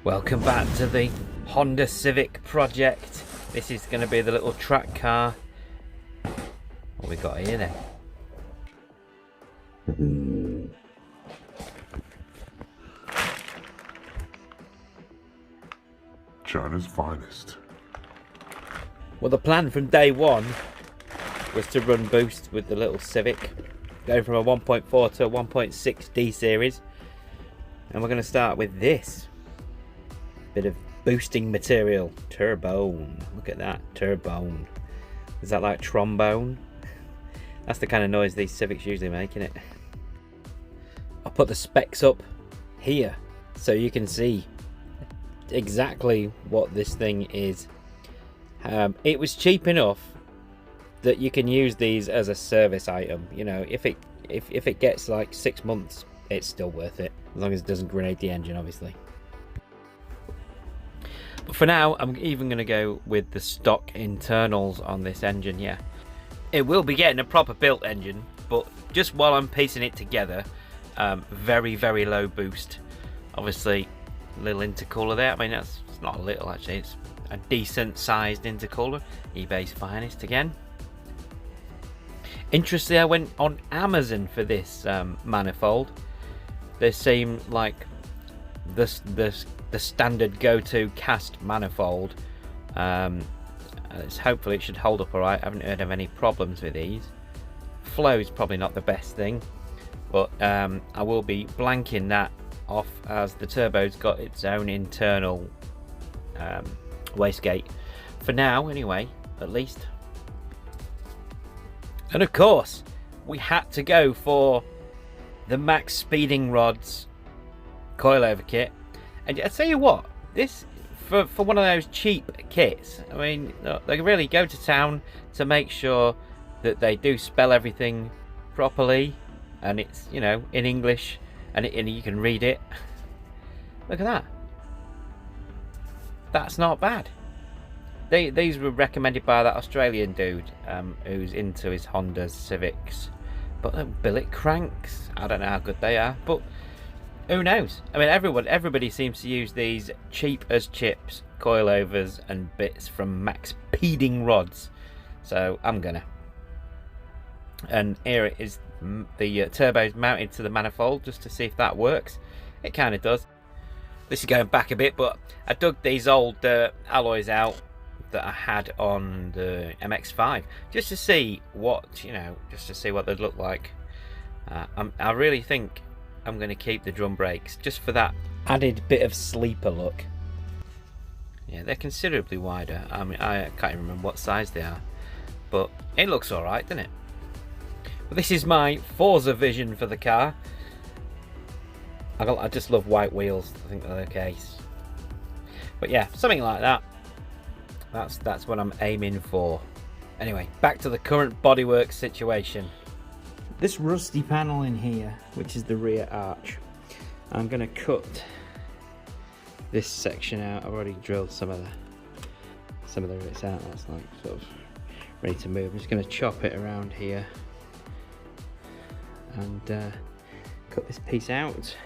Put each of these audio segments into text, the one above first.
Welcome back to the Honda Civic project. This is going to be the Honda Civic project. This is going to be the little track car. What we got here then? China's finest. Well, the plan from day one was to run boost with the little Civic, going from a 1.4 to a 1.6 D series. And we're going to start with this bit of boosting material. Turbone. Look at that. Turbone. Is that like trombone? That's the kind of noise these Civics usually make, isn't it? I'll put the specs up here so you can see exactly what this thing is. It was cheap enough that you can use these as a service item. You know, if it gets like 6 months, it's still worth it, as long as it doesn't grenade the engine, obviously. But for now, I'm even going to go with the stock internals on this engine. Yeah, it will be getting a proper built engine, but just while I'm piecing it together, very low boost. Obviously, a little intercooler there. I mean, it's not a little, actually, it's a decent sized intercooler. eBay's finest again. Interestingly, I went on Amazon for this manifold. They seem like the standard go-to cast manifold. Hopefully it should hold up alright. I haven't heard of any problems with these. Flow is probably not the best thing, but I will be blanking that off, as the turbo's got its own internal wastegate for now, anyway, at least. And of course, we had to go for the Max Speeding Rods coilover kit. And I tell you what, this for one of those cheap kits, I mean, they really go to town to make sure that they do spell everything properly, and it's, you know, in English, and you can read it. Look at that. That's not bad. These were recommended by that Australian dude who's into his Honda Civics. But billet cranks, I don't know how good they are, but who knows? I mean, everybody seems to use these cheap as chips coilovers and bits from Max Speeding Rods, so I'm gonna. And here it is, the turbo's mounted to the manifold, just to see if that works. It kind of does. This is going back a bit, but I dug these old alloys out that I had on the MX-5 just to see what, you know, just to see what they'd look like. I really think I'm going to keep the drum brakes just for that added bit of sleeper look. Yeah, they're considerably wider. I mean, I can't even remember what size they are, but it looks alright, doesn't it? But this is my Forza vision for the car. I just love white wheels. I think they're the case. But yeah, something like that. That's what I'm aiming for. Anyway, back to the current bodywork situation. This rusty panel in here, which is the rear arch, I'm going to cut this section out. I've already drilled some of the bits out. That's like sort of ready to move. I'm just going to chop it around here and cut this piece out,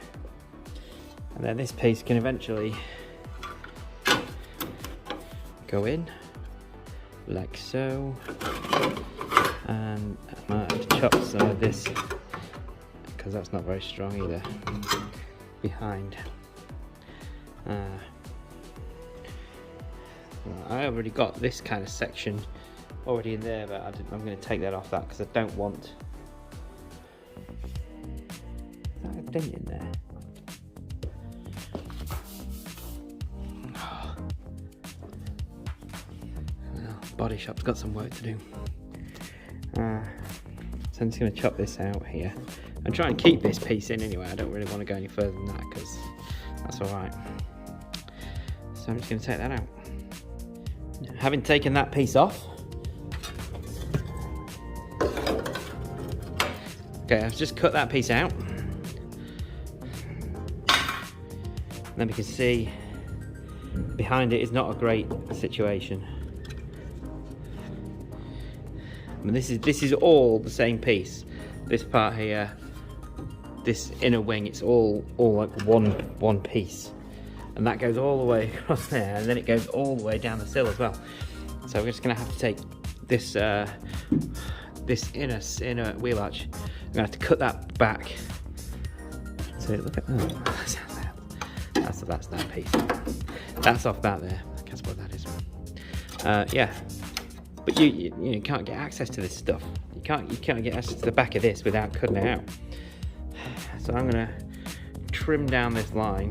and then this piece can eventually go in like so. And I might have to chop some of this because that's not very strong either behind. I already got this kind of section already in there, but I'm going to take that off that because I don't want that a dent in there. Body shop's got some work to do. So I'm just going to chop this out here and try and keep this piece in anyway. I don't really want to go any further than that because that's alright. So I'm just going to take that out. Having taken that piece off, okay, I've just cut that piece out. And then we can see behind it is not a great situation. I mean, this is all the same piece. This part here, this inner wing, it's all like one piece. and that goes all the way across there, and then it goes all the way down the sill as well. So we're just going to have to take this this inner wheel arch. I'm going to have to cut that back. So look at that's that piece. That's off that there. That's what that is. Yeah, but you can't get access to this stuff. You can't get access to the back of this without cutting it out. So I'm going to trim down this line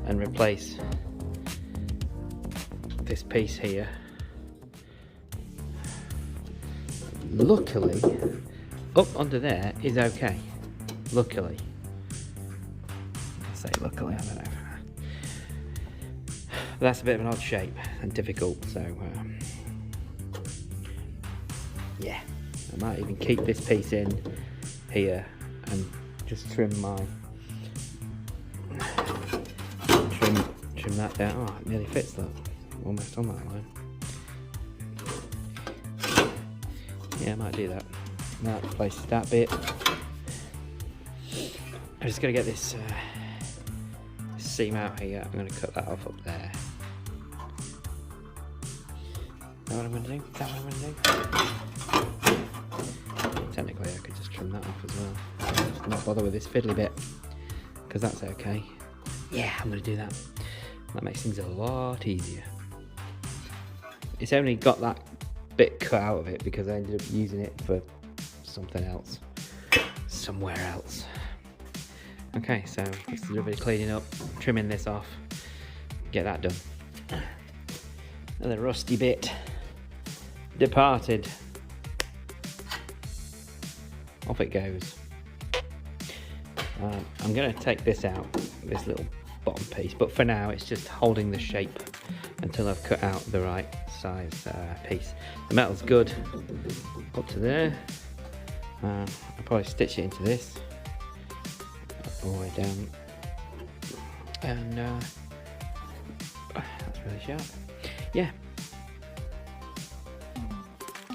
and replace this piece here. Luckily, up under there is okay. Luckily. I say luckily, I don't know. But that's a bit of an odd shape and difficult, so yeah. I might even keep this piece in here and just trim that down. Oh, it nearly fits that. Almost on that line. Yeah, I might do that. That replaces that bit. I'm just gonna get this seam out here. I'm gonna cut that off up there. Is that what I'm gonna do? Is that what I'm gonna do? Technically, I could just trim that off as well. Just not bother with this fiddly bit, because that's okay. Yeah, I'm gonna do that. That makes things a lot easier. It's only got that bit cut out of it because I ended up using it for something else, somewhere else. Okay, so just a little bit of cleaning up, trimming this off, get that done. And the rusty bit departed. Off it goes. I'm going to take this out, this little bottom piece, but for now it's just holding the shape until I've cut out the right size piece. The metal's good up to there. I'll probably stitch it into this all the way down, and that's really sharp. Yeah,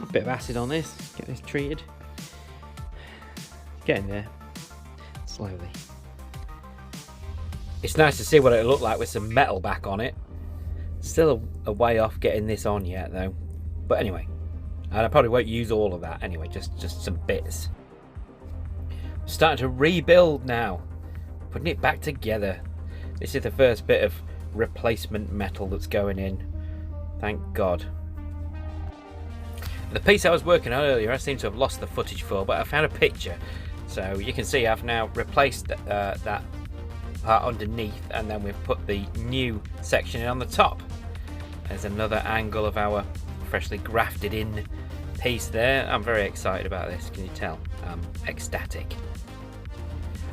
a bit of acid on this, get this treated. Getting there slowly. It's nice to see what it'll look like with some metal back on it. Still a way off getting this on yet though, but anyway, and I probably won't use all of that anyway, just some bits. Starting to rebuild now, putting it back together. This is the first bit of replacement metal that's going in, thank God. The piece I was working on earlier, I seem to have lost the footage for, but I found a picture, so you can see I've now replaced that part underneath, and then we've put the new section in on the top. There's another angle of our freshly grafted in piece there. I'm very excited about this, can you tell? I'm ecstatic.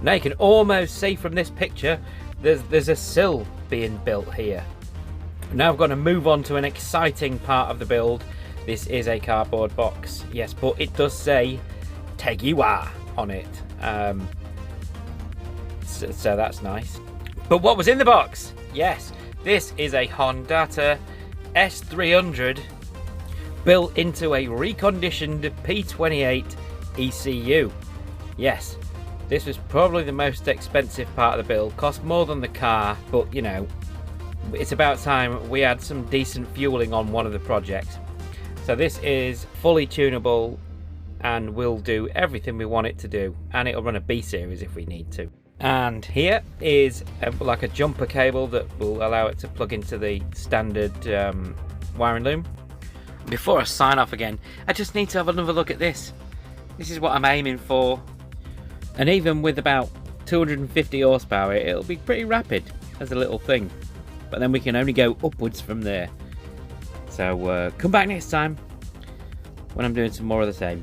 Now you can almost see from this picture there's a sill being built here. Now I've got to move on to an exciting part of the build. This is a cardboard box, yes, but it does say Tegiwa on it. So that's nice. But what was in the box? Yes, this is a Honda S300 built into a reconditioned P28 ECU. Yes, this was probably the most expensive part of the build. Cost more than the car, but you know, it's about time we had some decent fueling on one of the projects. So this is fully tunable and will do everything we want it to do, and it'll run a B series if we need to. And here is like a jumper cable that will allow it to plug into the standard wiring loom. Before I sign off again, I just need to have another look at this. This is what I'm aiming for, and even with about 250 horsepower it'll be pretty rapid as a little thing, but then we can only go upwards from there. So come back next time when I'm doing some more of the same.